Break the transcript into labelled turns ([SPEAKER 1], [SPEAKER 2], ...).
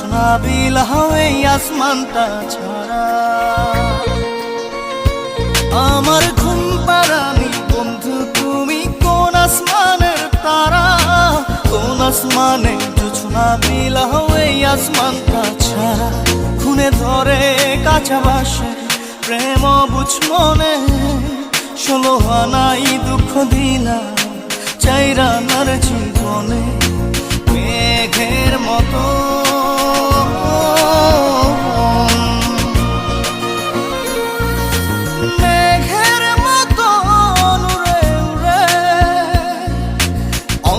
[SPEAKER 1] জোছনা বিলাও এই আসমানটা ছাড়া। আমার ঘুম পাড়ানি বন্ধু তুমি কোন আসমানের তারা, কোন আসমানে জোছনা বিলাও এই আসমানটা ছাড়া। খুনে ধরে কাঁচা বাসে প্রেম বুঝ মনে, 16 আনাই দুঃখ দিলা চাইরা নার